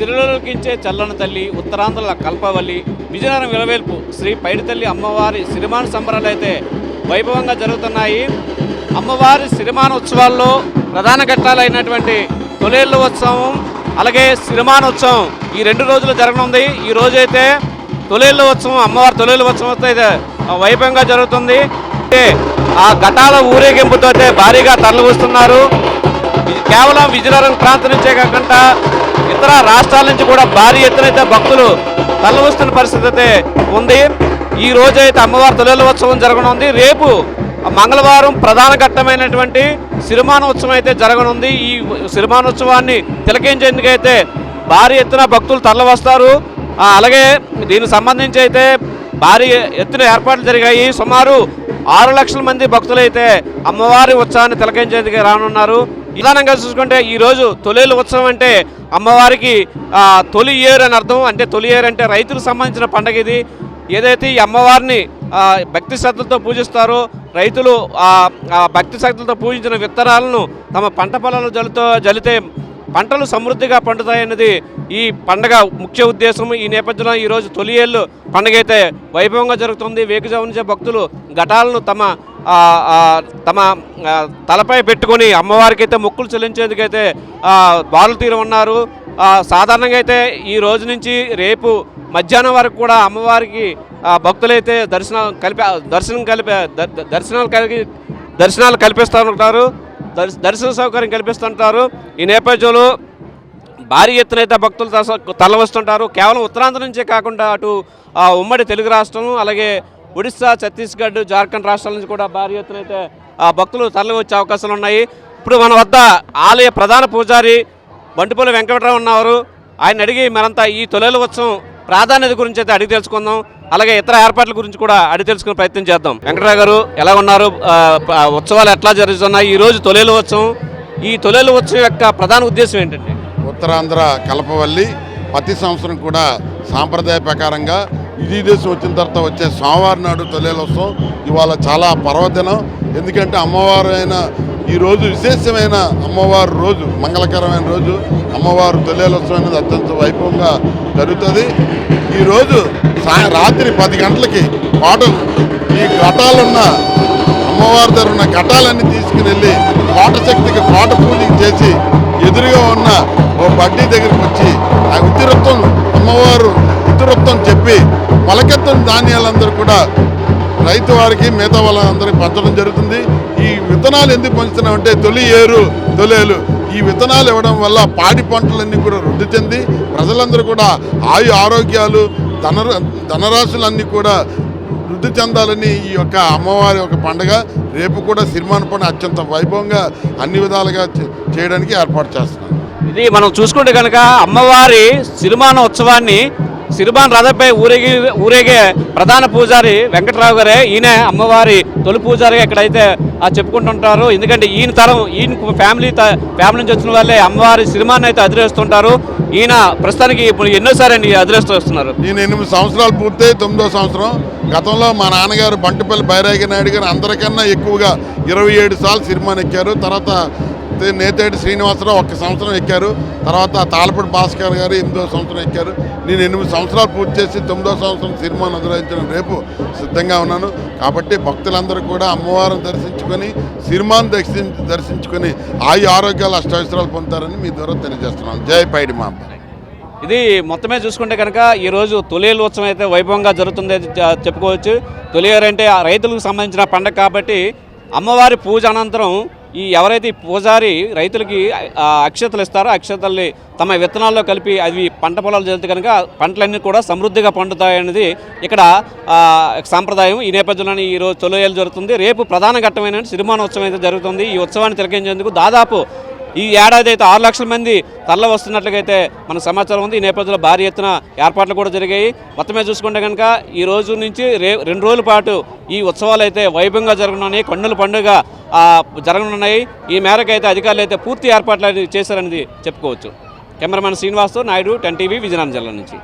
సిరిలోకించే చల్లని తల్లి, ఉత్తరాంధ్రుల కల్పవల్లి, విజయనగరం విలవేల్పు శ్రీ పైడితల్లి అమ్మవారి సిరిమాన సంబరాలు అయితే వైభవంగా జరుగుతున్నాయి. అమ్మవారి సిరిమాన ఉత్సవాల్లో ప్రధాన ఘట్టాలైనటువంటి తొలేళ్ళ ఉత్సవం అలాగే సిరిమానోత్సవం ఈ 2 రోజులు జరగనుంది. ఈ రోజైతే తొలేళ్ళ ఉత్సవం, అమ్మవారి తొలేళ్ళ ఉత్సవం అయితే వైభవంగా జరుగుతుంది. ఆ ఘటాల ఊరేగింపుతో అయితే భారీగా తరలివస్తున్నారు. కేవలం విజయనగరం ప్రాంతం నుంచే కాకుండా ఇతర రాష్ట్రాల నుంచి కూడా భారీ ఎత్తున అయితే భక్తులు తరలివస్తున్న పరిస్థితి అయితే ఉంది. ఈ రోజు అయితే అమ్మవారి తొలేళ్ళ ఉత్సవం జరగనుంది. రేపు మంగళవారం ప్రధాన ఘట్టమైనటువంటి సిరిమానోత్సవం అయితే జరగనుంది. ఈ సిరిమానోత్సవాన్ని తిలకించేందుకైతే భారీ ఎత్తున భక్తులు తరలివస్తారు. అలాగే దీనికి సంబంధించి అయితే భారీ ఎత్తున ఏర్పాట్లు జరిగాయి. సుమారు 6 లక్షల మంది భక్తులైతే అమ్మవారి ఉత్సవాన్ని తిలకించేందుకు రానున్నారు. ప్రధానంగా చూసుకుంటే ఈరోజు తొలేళ్ళ ఉత్సవం అంటే అమ్మవారికి తొలి ఏరు అని అర్థం. అంటే తొలి ఏరు అంటే రైతులకు సంబంధించిన పండుగ ఇది. ఏదైతే ఈ అమ్మవారిని భక్తి శ్రద్ధలతో పూజిస్తారో రైతులు భక్తి శ్రద్ధలతో పూజించిన విత్తనాలను తమ పంట పొలాలు జలితే పంటలు సమృద్ధిగా పండుతాయన్నది ఈ పండగ ముఖ్య ఉద్దేశం. ఈ నేపథ్యంలో ఈరోజు తొలి ఏళ్ళు పండుగ అయితే వైభవంగా జరుగుతుంది. వేకుజాము నుంచే భక్తులు ఘటాలను తమ తలపై పెట్టుకొని అమ్మవారికి అయితే మొక్కులు చెల్లించేందుకైతే బారులు తీరు ఉన్నారు. సాధారణంగా అయితే ఈ రోజు నుంచి రేపు మధ్యాహ్నం వరకు కూడా అమ్మవారికి భక్తులైతే దర్శనాలు కల్పిస్తూ ఉంటారు. దర్శన సౌకర్యం కల్పిస్తుంటారు. ఈ నేపథ్యంలో భారీ ఎత్తున అయితే భక్తులు తరలివస్తుంటారు. కేవలం ఉత్తరాంధ్ర నుంచే కాకుండా అటు ఉమ్మడి తెలుగు రాష్ట్రం అలాగే ఒడిశా, ఛత్తీస్గఢ్, జార్ఖండ్ రాష్ట్రాల నుంచి కూడా భారీ ఎత్తున అయితే భక్తులు తరలి వచ్చే అవకాశాలు ఉన్నాయి. ఇప్పుడు మన వద్ద ఆలయ ప్రధాన పూజారి బంటుపల్లి వెంకటరావు ఉన్నారు. ఆయన అడిగి మరంతా ఈ తొలేళ్ళ ఉత్సవం ప్రాధాన్యత గురించి అయితే అడిగి తెలుసుకుందాం. అలాగే ఇతర ఏర్పాట్ల గురించి కూడా అడిగి తెలుసుకునే ప్రయత్నం చేద్దాం. వెంకటరావు గారు ఎలా ఉన్నారు? ఉత్సవాలు ఎట్లా జరుగుతున్నాయి? ఈరోజు తొలేళ్ళ ఉత్సవం, ఈ తొలేళ్ళ ఉత్సవం యొక్క ప్రధాన ఉద్దేశం ఏంటంటే ఉత్తరాంధ్ర కల్పవల్లి ప్రతి సంవత్సరం కూడా సాంప్రదాయ ప్రకారంగా ఇది దేశం వచ్చిన తర్వాత వచ్చే సోమవారం నాడు తొలేళ్ళ ఉత్సవం ఇవాళ చాలా పర్వదినం. ఎందుకంటే అమ్మవారు అయిన ఈరోజు విశేషమైన అమ్మవారు రోజు, మంగళకరమైన రోజు అమ్మవారు తొలేళ్ళ ఉత్సవం అనేది అత్యంత వైభవంగా జరుగుతుంది. ఈరోజు రాత్రి 10 గంటలకి పాటలు ఈ ఘటాలున్న అమ్మవారి దగ్గర ఉన్న ఘటాలన్నీ తీసుకుని వెళ్ళి కోట శక్తికి కోట పూజకి చేసి ఎదురుగా ఉన్న ఓ బడ్డీ దగ్గరికి వచ్చి ఆ ఇతివృత్తం అమ్మవారు ఇతివృత్తం చెప్పి మొలకెత్తున్న ధాన్యాలందరూ కూడా రైతు వారికి మిగతా వాళ్ళందరికీ పంచడం జరుగుతుంది. ఈ విత్తనాలు ఎందుకు పంచుతున్నామంటే తొలి ఏరు తొలేలు ఈ విత్తనాలు ఇవ్వడం వల్ల పాడి పంటలన్నీ కూడా వృద్ధి చెంది ప్రజలందరూ కూడా ఆరోగ్యాలు ధనరాశులన్నీ కూడా వృద్ధి చెందాలని ఈ యొక్క అమ్మవారి యొక్క పండుగ రేపు కూడా సిరిమాన పండుగ అత్యంత వైభవంగా అన్ని విధాలుగా చేయడానికి ఏర్పాటు చేస్తున్నాం. ఇది మనం చూసుకుంటే కనుక అమ్మవారి సిరిమాన ఉత్సవాన్ని సిరిమాన రథంపై ఊరేగే ప్రధాన పూజారి వెంకటరావు గారే. ఈయన అమ్మవారి తొలి పూజారిగా ఇక్కడైతే చెప్పుకుంటుంటారు. ఎందుకంటే ఈయన ఫ్యామిలీ నుంచి వచ్చిన వాళ్ళే అమ్మవారి సిరిమాన్ని అయితే అదిరేస్తుంటారు. ఈయన ప్రస్తుతానికి ఇప్పుడు ఎన్నోసారి అదిరేస్తూ వస్తున్నారు. నేను 8 సంవత్సరాలు పూర్తయి 9వ సంవత్సరం. గతంలో మా నాన్నగారు బంటిపల్లి బైరాగి నాయుడు గారు అందరికన్నా ఎక్కువగా 27 సార్లు సిరిమాన్ ఎక్కారు. తర్వాత నేతేటి శ్రీనివాసరావు 1 సంవత్సరం ఎక్కారు. తర్వాత తాళపూడి భాస్కర్ గారు 8వ సంవత్సరం ఎక్కారు. నేను 8 సంవత్సరాలు పూర్తి చేసి 9వ సంవత్సరం సిరిమాన్ అధిరోహించడం రేపు సిద్ధంగా ఉన్నాను. కాబట్టి భక్తులందరూ కూడా అమ్మవారిని దర్శించుకొని సిరిమాన్ దర్శించుకొని ఆరోగ్యాలు అష్టైశ్వర్యాలు పొందుతారని మీ ద్వారా తెలియజేస్తున్నాను. జై పైడి మా. ఇది మొత్తమే చూసుకుంటే కనుక ఈరోజు తొలేళ్ళ ఉత్సవం అయితే వైభవంగా జరుగుతుంది చెప్పుకోవచ్చు. తొలియేరు అంటే రైతులకు సంబంధించిన పండుగ కాబట్టి అమ్మవారి పూజ అనంతరం ఎవరైతే పూజారి రైతులకి అక్షతలు ఇస్తారో అక్షతల్ని తమ విత్తనాల్లో కలిపి అవి పంట పొలాలు జరిగితే కనుక పంటలన్నీ కూడా సమృద్ధిగా పండుతాయనేది ఇక్కడ సాంప్రదాయం. ఈ నేపథ్యంలోనే ఈరోజు తొలియేళ్ళు జరుగుతుంది. రేపు ప్రధాన ఘట్టమైన సిరిమానోత్సవం అయితే జరుగుతుంది. ఈ ఉత్సవాన్ని తిలకించేందుకు దాదాపు ఈ ఏడాది అయితే 6 లక్షల మంది తరలి వస్తున్నట్లుగైతే మనకు సమాచారం ఉంది. ఈ నేపథ్యంలో భారీ ఎత్తున ఏర్పాట్లు కూడా జరిగాయి. మొత్తమే చూసుకుంటే కనుక ఈ రోజు నుంచి 2 రోజుల పాటు ఈ ఉత్సవాలు అయితే వైభవంగా జరగనున్నాయి. కన్నుల పండుగ జరగనున్నాయి. ఈ మేరకు అయితే అధికారులు అయితే పూర్తి ఏర్పాట్లు చేశారనేది చెప్పుకోవచ్చు. కెమెరామెన్ శ్రీనివాస్తో నాయుడు, 10 టీవీ, విజయనగరం జిల్లా నుంచి.